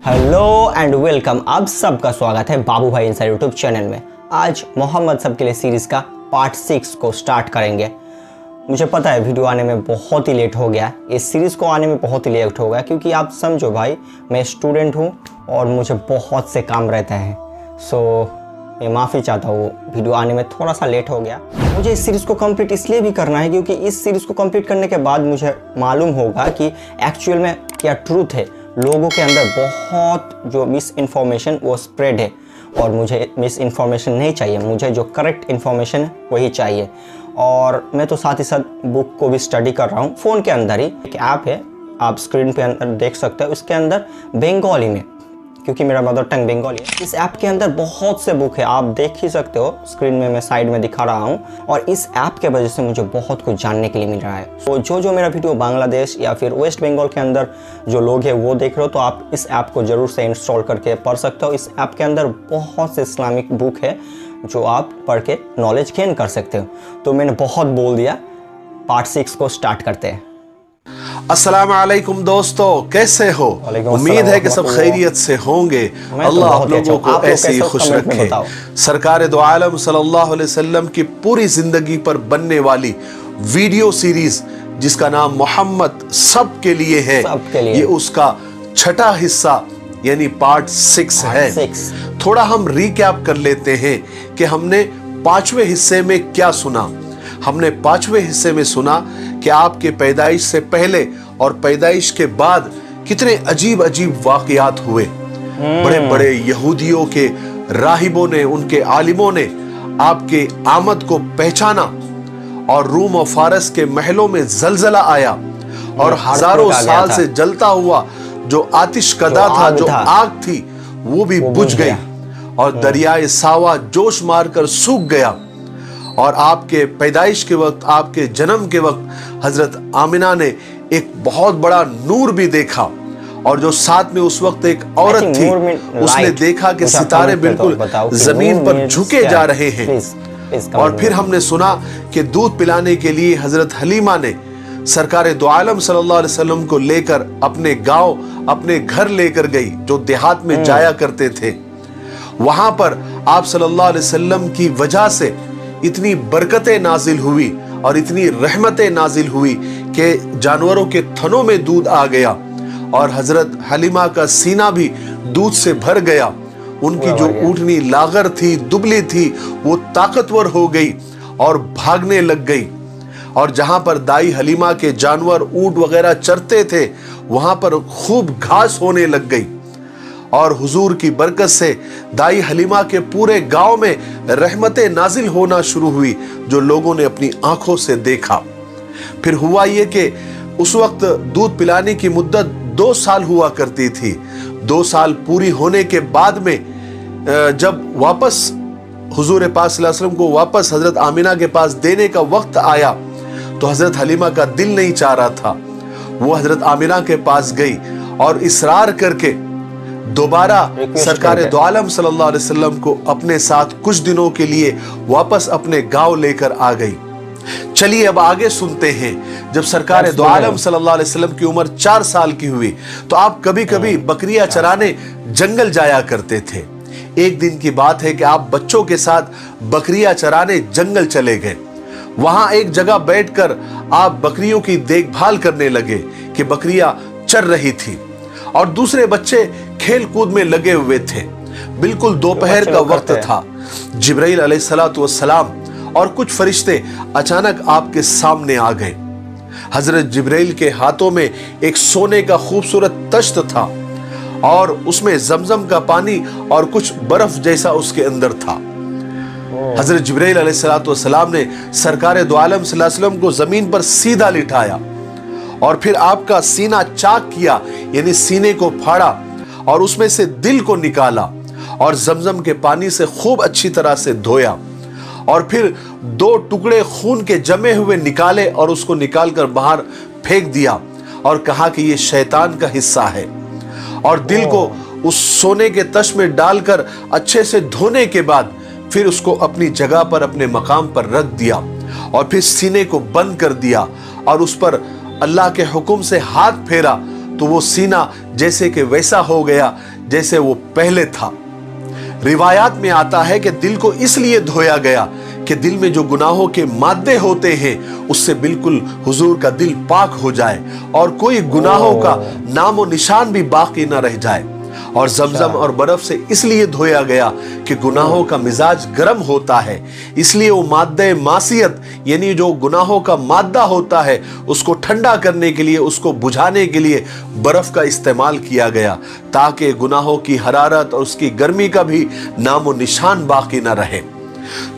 Hello and welcome. आप सबका स्वागत है बाबू भाई इनसाइड यूट्यूब चैनल में। आज मोहम्मद सब के लिए सीरीज़ का पार्ट 6 को स्टार्ट करेंगे। मुझे पता है वीडियो आने में बहुत ही लेट हो गया, इस सीरीज़ को आने में बहुत ही लेट हो गया, क्योंकि आप समझो भाई मैं स्टूडेंट हूँ और मुझे बहुत से काम रहते हैं। सो मैं माफ़ी चाहता हूँ, वीडियो आने में थोड़ा सा लेट हो गया। मुझे इस सीरीज़ को कंप्लीट इसलिए भी करना है क्योंकि इस सीरीज़ को कंप्लीट करने के बाद मुझे मालूम होगा कि एक्चुअल में क्या ट्रूथ है। लोगों के अंदर बहुत जो मिस इन्फॉर्मेशन वो स्प्रेड है और मुझे मिस इन्फॉर्मेशन नहीं चाहिए, मुझे जो करेक्ट इन्फॉर्मेशन है वही चाहिए। और मैं तो साथ ही साथ बुक को भी स्टडी कर रहा हूँ फ़ोन के अंदर ही। एक ऐप है, आप स्क्रीन पे अंदर देख सकते हो, उसके अंदर बंगाली में, क्योंकि मेरा मदर टंग बंगाली है। इस ऐप के अंदर बहुत से बुक है, आप देख ही सकते हो, स्क्रीन में मैं साइड में दिखा रहा हूँ। और इस ऐप के वजह से मुझे बहुत कुछ जानने के लिए मिल रहा है। तो जो मेरा वीडियो बांग्लादेश या फिर वेस्ट बंगाल के अंदर जो लोग हैं वो देख रहे हो, तो आप इस ऐप को ज़रूर से इंस्टॉल करके पढ़ सकते हो। इस ऐप के अंदर बहुत से इस्लामिक बुक है जो आप पढ़ के नॉलेज गेन कर सकते हो। तो मैंने बहुत बोल दिया, पार्ट 6 को स्टार्ट करते हैं। अस्सलाम वालेकुम दोस्तों, कैसे हो? उम्मीद है कि सब खैरियत से होंगे। अल्लाह आप लोगों को ऐसे ही खुश रखे। सरकार दो आलम सल्लल्लाहु अलैहि वसल्लम की पूरी जिंदगी पर बनने वाली वीडियो सीरीज जिसका नाम मोहम्मद सब के लिए है, ये उसका छठा हिस्सा यानी पार्ट 6 है। थोड़ा हम रिकैप कर लेते हैं कि हमने 5वें हिस्से में क्या सुना। हमने 5वें हिस्से में सुना कि आपके पैदाइश से पहले और पैदाइश के बाद कितने अजीब अजीब वाकयात हुए। बड़े बड़े यहूदियों के राहिबों ने, उनके आलिमों ने आपके आमद को पहचाना और रूम और फारस के महलों में जलजला आया और हजारों साल से जलता हुआ जो आतिश कदा था, जो आग थी, वो भी बुझ गई और दरियाए सावा जोश मारकर सूख गया। और आपके पैदाइश के वक्त, आपके जन्म के वक्त हजरत आमिना ने एक बहुत बड़ा नूर भी देखा। और जो साथ में उस वक्त एक औरत थी, उसने देखा कि सितारे बिल्कुल जमीन पर झुके जा रहे हैं। और फिर हमने सुना कि दूध पिलाने के लिए हजरत हलीमा ने सरकार दो आलम सल्लल्लाहु अलैहि वसल्लम को लेकर अपने गांव, अपने घर लेकर गई, जो देहात में जाया करते थे। वहां पर आप सल्लल्लाहु अलैहि वसल्लम की वजह से इतनी बरकतें नाजिल हुई और इतनी रहमतें नाजिल हुई कि जानवरों के थनों में दूध आ गया और हजरत हलीमा का सीना भी दूध से भर गया। उनकी जो ऊँटनी लागर थी, दुबली थी, वो ताकतवर हो गई और भागने लग गई। और जहां पर दाई हलीमा के जानवर, ऊँट वगैरह चरते थे, वहां पर खूब घास होने लग गई। और हुजूर की बरकत से दाई हलीमा के पूरे गांव में रहमतें नाजिल होना शुरू हुई, जो लोगों ने अपनी आंखों से देखा। फिर हुआ ये कि उस वक्त दूध पिलाने की मुद्दत 2 साल हुआ करती थी। 2 साल पूरी होने के बाद में जब वापस हुजूर पाक सल्लल्लाहु अलैहि वसल्लम को वापस हजरत आमिना के पास देने का वक्त आया, तो हजरत हलीमा का दिल नहीं चाह रहा था। वो हजरत आमिना के पास गई और इसरार करके दोबारा सरकार दो आलम सल्लल्लाहु अलैहि वसल्लम को अपने साथ कुछ दिनों के लिए वापस अपने गांव लेकर आ गई। चलिए अब आगे सुनते हैं। जब सरकार दो आलम सल्लल्लाहु अलैहि वसल्लम की उम्र 4 साल की हुई, तो आप कभी कभी बकरियां चराने जंगल जाया करते थे। एक दिन की बात है कि आप बच्चों के साथ बकरियां चराने जंगल चले गए। वहां एक जगह बैठकर आप बकरियों की देखभाल करने लगे कि बकरियां चर रही थी और दूसरे बच्चे खेल कूद में लगे हुए थे। बिल्कुल दोपहर का वक्त था। जिब्राइल अलैहिस्सलातु वस्सलाम और कुछ फरिश्ते अचानक आपके सामने आ गए। हजरत जिब्राइल के हाथों में एक सोने का खूबसूरत तश्त था और उसमें जमजम का पानी और कुछ बर्फ जैसा उसके अंदर था। हजरत जिब्राइल अलैहिस्सलातु वस्सलाम ने सरकार दो आलम सल्लल्लाहु अलैहि वसल्लम को जमीन पर सीधा लिटाया और फिर आपका सीना चाक किया, यानी सीने को फाड़ा और उसमें से दिल को निकाला और जमजम के पानी से खूब अच्छी तरह से धोया और फिर 2 टुकड़े खून के जमे हुए निकाले और उसको निकालकर बाहर फेंक दिया और कहा कि ये शैतान का हिस्सा है। और दिल को उस सोने के तश में डालकर अच्छे से धोने के बाद फिर उसको अपनी जगह पर, अपने मकाम पर रख दिया और फिर सीने को बंद कर दिया और उस पर अल्लाह के हुक्म से हाथ फेरा तो वो सीना जैसे कि वैसा हो गया जैसे वो पहले था। रिवायात में आता है कि दिल को इसलिए धोया गया कि दिल में जो गुनाहों के मादे होते हैं उससे बिल्कुल हुजूर का दिल पाक हो जाए और कोई गुनाहों का नामो निशान भी बाकी न रह जाए। और जमजम और बर्फ से इसलिए धोया गया कि गुनाहों का मिजाज गर्म होता है, इसलिए वो माद्दे मासियत यानी जो गुनाहों का माद्दा होता है उसको ठंडा करने के लिए, उसको बुझाने के लिए बर्फ का इस्तेमाल किया गया, ताकि गुनाहों की हरारत और उसकी गर्मी का भी नामो निशान बाकी न रहे।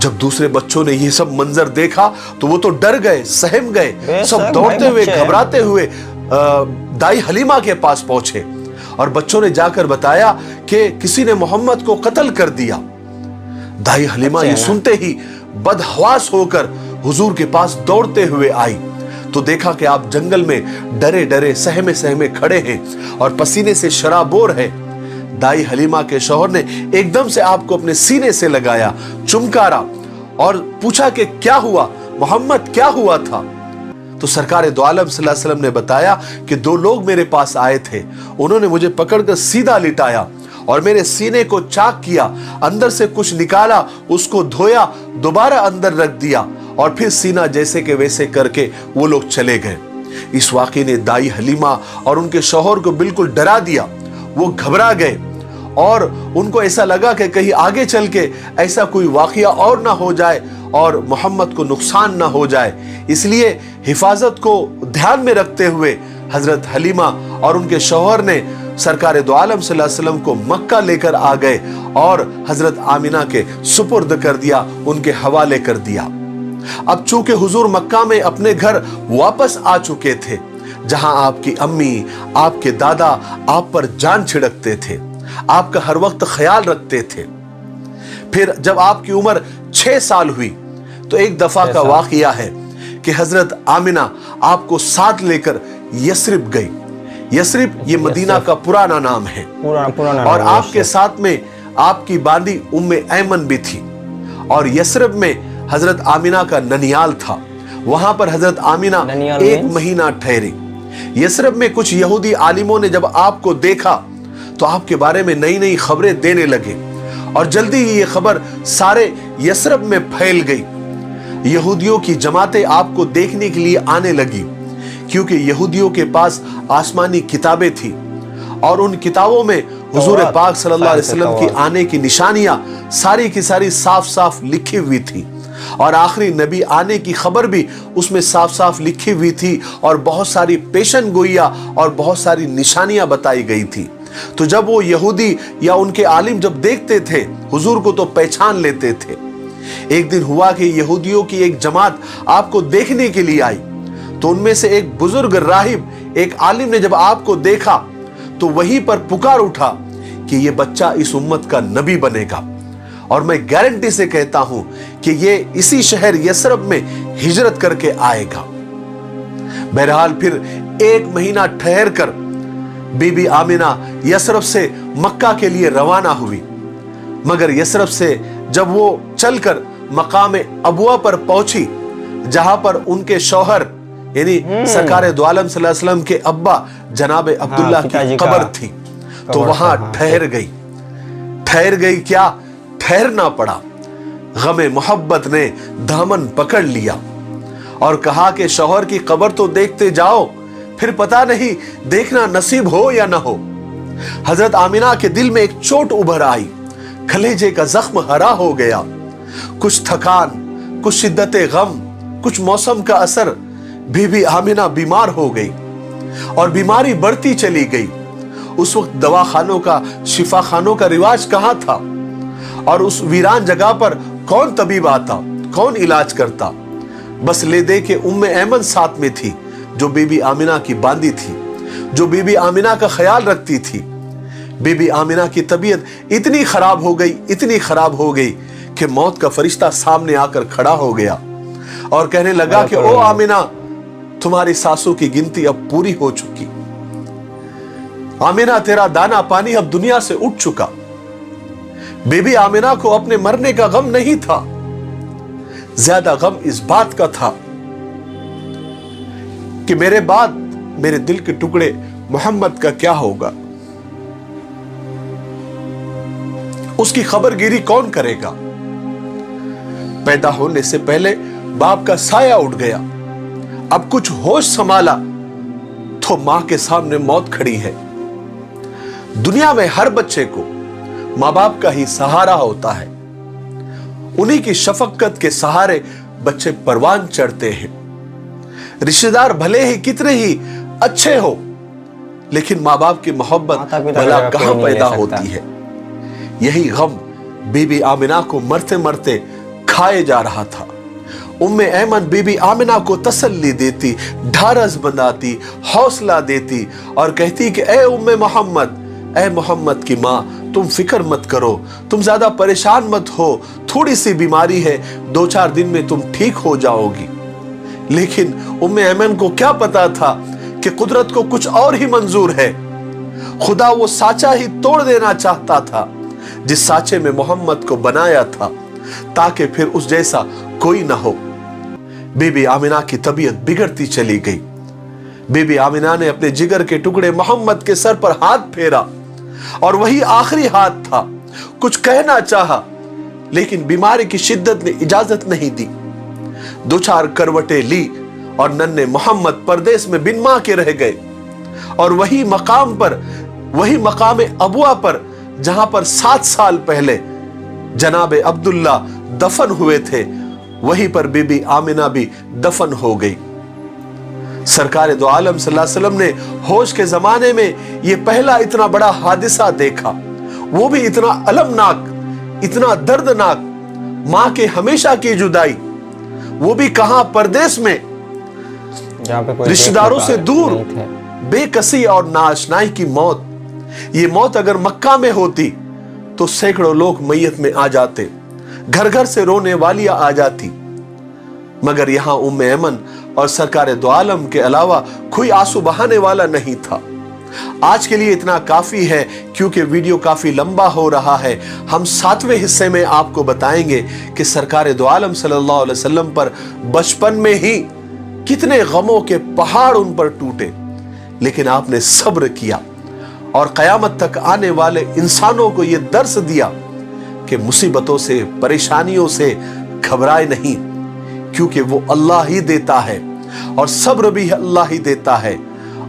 जब दूसरे बच्चों ने ये सब मंजर देखा तो वो तो डर गए, सहम गए। सब दौड़ते हुए घबराते हुए दाई हलीमा के पास पहुंचे और बच्चों ने जाकर बताया कि किसी ने मोहम्मद को कत्ल कर दिया। दाई हलीमा ये सुनते ही बदहवास होकर हुजूर के पास दौड़ते हुए आई तो देखा कि आप जंगल में डरे डरे सहमे सहमे खड़े हैं और पसीने से शराबोर है। दाई हलीमा के शौहर ने एकदम से आपको अपने सीने से लगाया, चुमकारा और पूछा कि क्या हुआ मोहम्मद, क्या हुआ था? तो सरकार दो आलम सल्लल्लाहु अलैहि वसल्लम ने बताया कि दो लोग मेरे पास आए थे, उन्होंने मुझे पकड़कर सीधा लिटाया और मेरे सीने को चाक किया, अंदर से कुछ निकाला, उसको धोया, दोबारा अंदर रख दिया और फिर सीना जैसे के वैसे करके वो लोग चले गए। इस वाक़े ने दाई हलीमा और उनके शौहर को बिल्कुल डरा दिया। वो घबरा गए और उनको ऐसा लगा कि कहीं आगे चल के ऐसा कोई वाक़या और ना हो जाए और मोहम्मद को नुकसान ना हो जाए। इसलिए हिफाजत को ध्यान में रखते हुए हजरत हलीमा और उनके शौहर ने सरकार दो आलम सल्लल्लाहु अलैहि वसल्लम को मक्का लेकर आ गए और हजरत आमिना के सुपुर्द कर दिया, उनके हवाले कर दिया। अब चूंकि हुजूर मक्का में अपने घर वापस आ चुके थे, जहां आपकी अम्मी, आपके दादा आप पर जान छिड़कते थे, आपका हर वक्त ख्याल रखते थे। फिर जब आपकी उम्र 6 साल हुई तो एक दफा का वाकया है कि हजरत आमिना आपको साथ लेकर यस्रिब गई। यस्रिब ये मदीना का पुराना नाम है और आपके साथ में आपकी बांदी उम्मे ऐमन भी थी और यस्रिब में हजरत आमिना का ननियाल था। वहां पर हजरत आमिना 1 महीना ठहरी। यस्रिब में कुछ यहूदी आलिमों ने जब आपको देखा तो आपके बारे में नई नई खबरें देने लगे और जल्दी ही ये खबर सारे यस्रिब में फैल गई। यहूदियों की जमातें आपको देखने के लिए आने लगी क्योंकि यहूदियों के पास आसमानी किताबें थी और उन किताबों में हुजूर पाक सल्लल्लाहु अलैहि वसल्लम की आने की निशानियां सारी की सारी साफ साफ लिखी हुई थी और आखिरी नबी आने की खबर भी उसमें साफ साफ लिखी हुई थी और बहुत सारी पेशन गोइयां और बहुत सारी निशानियां बताई गई थी। तो जब वो यहूदी या उनके आलिम जब देखते थे हुजूर को तो पहचान लेते थे। एक दिन हुआ कि यहूदियों की एक जमात आपको देखने के लिए आई तो उनमें से एक बुजुर्ग राहिब, एक आलिम ने जब आपको देखा तो वहीं पर पुकार उठा कि ये बच्चा इस उम्मत का नबी बनेगा और मैं गारंटी से कहता हूं कि ये इसी शहर यस्रब में हिजरत करके आएगा। बहरहाल फिर 1 महीना ठहर कर बीबी आमिना यस्रब से मक्का के लिए रवाना हुई, मगर यस्रब से जब वो चलकर मकाम अबुआ पर पहुंची जहां पर उनके शौहर यानी सरकार दो आलम सल्लल्लाहु अलैहि वसल्लम के अब्बा जनाब अब्दुल्लाह की कब्र थी तो वहां ठहर गई। क्या ठहरना पड़ा, गमे मोहब्बत ने दामन पकड़ लिया और कहा कि शौहर की कब्र तो देखते जाओ, फिर पता नहीं देखना नसीब हो या ना हो। हजरत आमिना के दिल में एक चोट उभर आई, कलेजे का जख्म हरा हो गया। कुछ थकान, कुछ शिद्दते गम, कुछ मौसम का असर, बीबी आमिना बीमार हो गई और बीमारी बढ़ती चली गई। उस वक्त दवाखानों का, शिफाखानों का रिवाज कहां था और उस वीरान जगह पर कौन तबीब आता, कौन इलाज करता। बस ले दे के उम्मे ऐमन साथ में थी जो बीबी आमिना की बांदी थी, जो बीबी आमिना का ख्याल रखती थी। बीबी आमिना की तबीयत इतनी खराब हो गई कि मौत का फरिश्ता सामने आकर खड़ा हो गया और कहने लगा कि ओ आमिना, तुम्हारी सांसों की गिनती अब पूरी हो चुकी। आमिना, तेरा दाना पानी अब दुनिया से उठ चुका। बीबी आमिना को अपने मरने का गम नहीं था, ज्यादा गम इस बात का था कि मेरे बाद मेरे दिल के टुकड़े मोहम्मद का क्या होगा? उसकी खबरगिरी कौन करेगा? पैदा होने से पहले बाप का साया उठ गया, अब कुछ होश संभाला तो मां के सामने मौत खड़ी है। दुनिया में हर बच्चे को मां बाप का ही सहारा होता है, उन्हीं की शफकत के सहारे बच्चे परवान चढ़ते हैं। रिश्तेदार भले ही कितने ही अच्छे हो, लेकिन मां बाप की मोहब्बत भला कहां पैदा होती है। यही गम बीबी आमिना को मरते मरते खाए जा रहा था। उम्मे ऐमन बीबी आमिना को तसल्ली देती, ढारस बनाती, हौसला देती और कहती कि ए उम्मे मोहम्मद, ए मोहम्मद की माँ, तुम फिक्र मत करो, तुम ज्यादा परेशान मत हो, थोड़ी सी बीमारी है, 2-4 दिन में तुम ठीक हो जाओगी। लेकिन उम्मे ऐमन को क्या पता था कि कुदरत को कुछ और ही मंजूर है। खुदा वो साचा ही तोड़ देना चाहता था जिस साचे में मोहम्मद को बनाया था, ताकि फिर उस जैसा कोई ना हो। बीबी आमिना की तबीयत बिगड़ती चली गई। बीबी आमिना ने अपने जिगर के टुकड़े मोहम्मद के सर पर हाथ फेरा और वही आखिरी हाथ था। कुछ कहना चाहा, लेकिन बीमारी की शिद्दत ने इजाजत नहीं दी। 2-4 करवटें ली और नन्हे मोहम्मद परदेश में बिन मां के रह गए। और वही मकाम पर, वही मकाम अबुआ पर जहां पर 7 साल पहले जनाब अब्दुल्ला दफन हुए थे, वहीं पर बीबी आमिना भी दफन हो गई। सरकार दो आलम सल्लल्लाहु अलैहि वसल्लम ने होश के जमाने में यह पहला इतना बड़ा हादिसा देखा, वो भी इतना अलमनाक, इतना दर्दनाक। मां के हमेशा की जुदाई, वो भी कहां, परदेश में, रिश्तेदारों से दूर, बेकसी और नाआशनाई की मौत। ये मौत अगर मक्का में होती तो सैकड़ों लोग मैयत में आ जाते, घर घर से रोने वालियां आ जाती, मगर यहां उम्मे ऐमन और सरकार दो आलम के अलावा कोई आंसू बहाने वाला नहीं था। आज के लिए इतना काफी है, क्योंकि वीडियो काफी लंबा हो रहा है। हम 7वें हिस्से में आपको बताएंगे कि सरकार दो आलम सल्लल्लाहु अलैहि वसल्लम पर बचपन में ही कितने गमों के पहाड़ उन पर टूटे, लेकिन आपने सब्र किया और कयामत तक आने वाले इंसानों को यह दर्स दिया कि मुसीबतों से, परेशानियों से घबराए नहीं, क्योंकि वो अल्लाह ही देता है और सब्र भी अल्लाह ही देता है,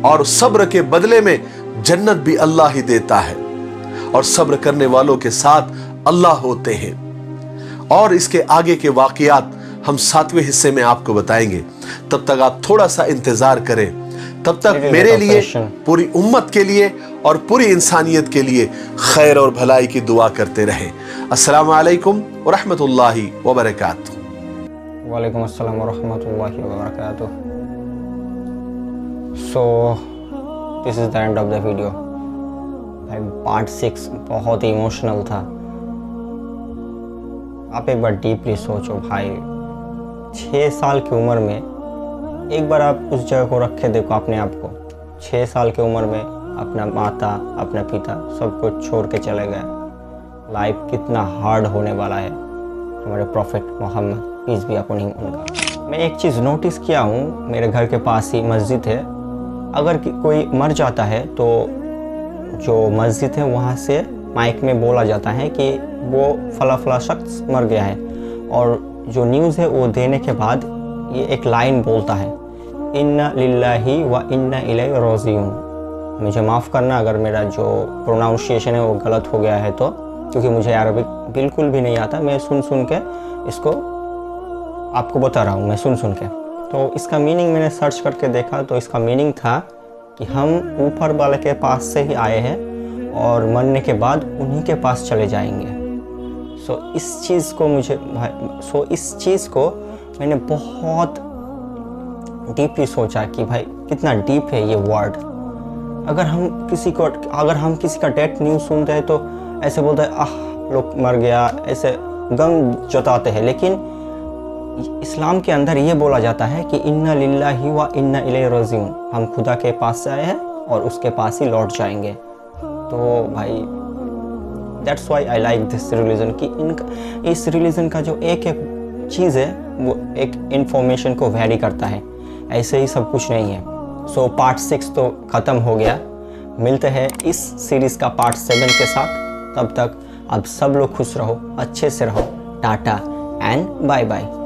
और सब्र के बदले में जन्नत भी अल्लाह ही देता है, और सब्र करने वालों के साथ अल्लाह होते हैं। और इसके आगे के वाकयात हम 7वें हिस्से में आपको बताएंगे। तब तक आप थोड़ा सा इंतजार करें। तब तक मेरे लिए, पूरी उम्मत के लिए और पूरी इंसानियत के लिए खैर और भलाई की दुआ करते रहे। अस्सलामु अलैकुम व रहमतुल्लाहि व बरकातुहू। वालेकुम अस्सलाम व रहमतुल्लाहि व बरकातुहू। So this is the end of the video. भाई पार्ट 6 बहुत ही इमोशनल था। आप एक बार डीपली सोचो भाई, 6 साल की उम्र में एक बार आप उस जगह को रख के देखो अपने आप को। 6 साल की उम्र में अपना माता, अपना पिता सब कुछ छोड़ के चले गए। लाइफ कितना हार्ड होने वाला है। हमारे प्रॉफिट मोहम्मद पीस भी अपॉन हिम उनका। मैं एक चीज़ नोटिस किया हूँ, मेरे घर के पास ही मस्जिद है। अगर कोई मर जाता है तो जो मस्जिद है वहाँ से माइक में बोला जाता है कि वो फला फला शख्स मर गया है, और जो न्यूज़ है वो देने के बाद ये एक लाइन बोलता है, इन्ना लिल्लाही व इन्ना इलैहि राजिऊन। मुझे माफ़ करना अगर मेरा जो प्रोनाउंसिएशन है वो गलत हो गया है तो, क्योंकि मुझे अरबिक बिल्कुल भी नहीं आता। मैं सुन सुन के इसको आपको बता रहा हूँ, मैं सुन सुन के। तो इसका मीनिंग मैंने सर्च करके देखा, तो इसका मीनिंग था कि हम ऊपर वाले के पास से ही आए हैं और मरने के बाद उन्हीं के पास चले जाएंगे। इस चीज़ को मैंने बहुत डीपली सोचा कि भाई कितना डीप है ये वर्ड। अगर हम किसी का डेथ न्यूज़ सुनते हैं तो ऐसे बोलते हैं, आह लोग मर गया, ऐसे गम जताते हैं। लेकिन इस्लाम के अंदर ये बोला जाता है कि इन्ना लिल्लाहि व इन्ना इलैहि राजिऊन, हम खुदा के पास से आए हैं और उसके पास ही लौट जाएंगे। तो भाई that's why I like this religion, कि इस रिलीजन का जो एक चीज़ है वो एक इंफॉर्मेशन को वेरी करता है, ऐसे ही सब कुछ नहीं है। पार्ट 6 तो ख़त्म हो गया। मिलते हैं इस सीरीज़ का पार्ट 7 के साथ। तब तक आप सब लोग खुश रहो, अच्छे से रहो। Tata and bye bye.